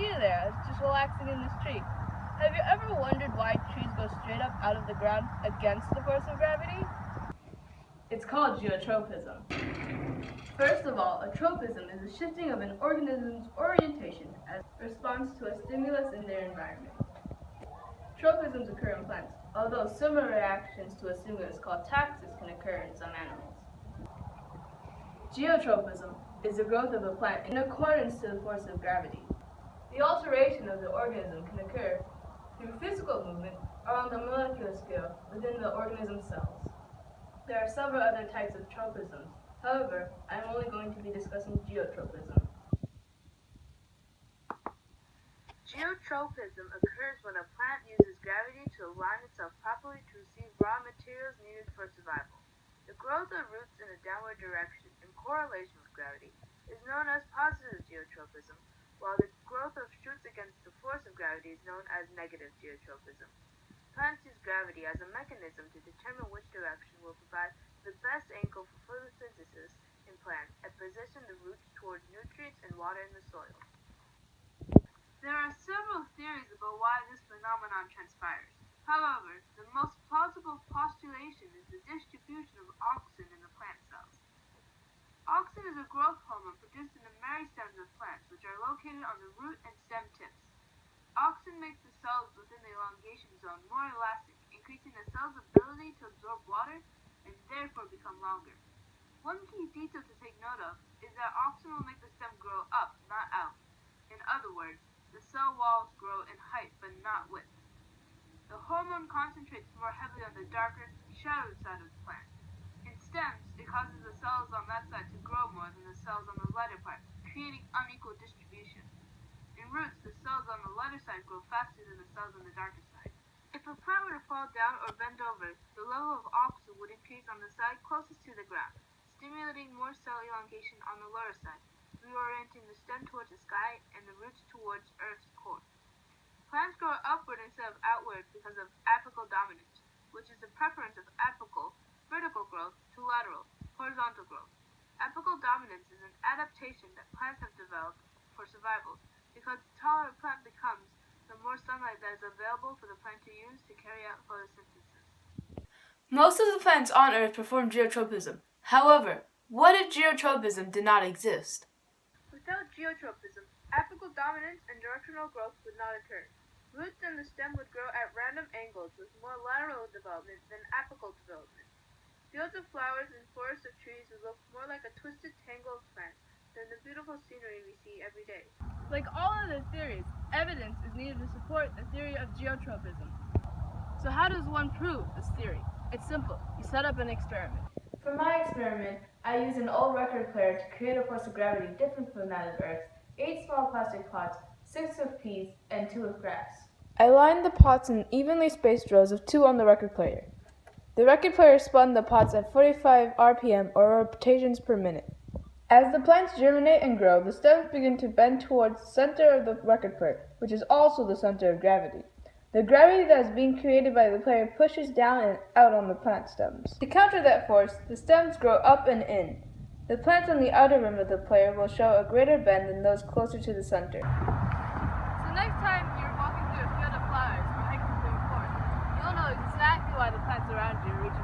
see you there, just relaxing in this tree. Have you ever wondered why trees go straight up out of the ground against the force of gravity? It's called geotropism. First of all, a tropism is a shifting of an organism's orientation as a response to a stimulus in their environment. Tropisms occur in plants, although similar reactions to a stimulus called taxis can occur in some animals. Geotropism is the growth of a plant in accordance to the force of gravity. The alteration of the organism can occur through physical movement or on the molecular scale within the organism's cells. There are several other types of tropisms. However, I am only going to be discussing geotropism. Geotropism occurs when a plant uses gravity to align itself properly to receive raw materials needed for survival. The growth of roots in a downward direction in correlation with gravity is known as positive geotropism, while the growth of shoots against the force of gravity is known as negative geotropism. Plants use gravity as a mechanism to determine which direction will provide the best angle for photosynthesis in plants and position the roots towards nutrients and water in the soil. There are several theories about why this phenomenon transpires. However, the most plausible postulation is the distribution of auxin in the plant cells. Auxin is a growth hormone produced in the meristems of plants, which are located on the root and stem tips. Auxin makes the cells within the elongation zone more elastic, increasing the cell's ability to absorb water and therefore become longer. One key detail to take note of is that auxin will make the stem grow up, not out. In other words, the cell walls grow in height but not width. The hormone concentrates more heavily on the darker, shadowed side of the plant. In stems, it causes the cells on that side to grow more than the cells on the lighter part, creating unequal distribution. In roots, the cells on the lighter side grow faster than the cells on the darker side. If a plant were to fall down or bend over, the level of auxin would increase on the side closest to the ground, stimulating more cell elongation on the lower side, reorienting the stem towards the sky and the roots towards Earth's core. Plants grow upward instead of outward because of apical dominance, which is the preference of apical, vertical growth to lateral, horizontal growth. Apical dominance is an adaptation that plants have developed for survival because the taller a plant becomes, the more sunlight that is available for the plant to use to carry out photosynthesis. Most of the plants on Earth perform geotropism. However, what if geotropism did not exist? Without geotropism, apical dominance and directional growth would not occur. Roots and the stem would grow at random angles with more lateral development than apical development. Fields of flowers and forests of trees would look more like a twisted tangle of plants than the beautiful scenery we see every day. Like all other theories, evidence is needed to support the theory of geotropism. So how does one prove this theory? It's simple. You set up an experiment. For my experiment, I used an old record player to create a force of gravity different from that of Earth's, 8 small plastic pots, 6 with peas, and 2 with grass. I lined the pots in evenly spaced rows of 2 on the record player. The record player spun the pots at 45 RPM or rotations per minute. As the plants germinate and grow, the stems begin to bend towards the center of the record player, which is also the center of gravity. The gravity that is being created by the player pushes down and out on the plant stems. To counter that force, the stems grow up and in. The plants on the outer rim of the player will show a greater bend than those closer to the center. So next time you're walking through a field of flowers or hiking through a forest, you'll know exactly why the plants around you are reaching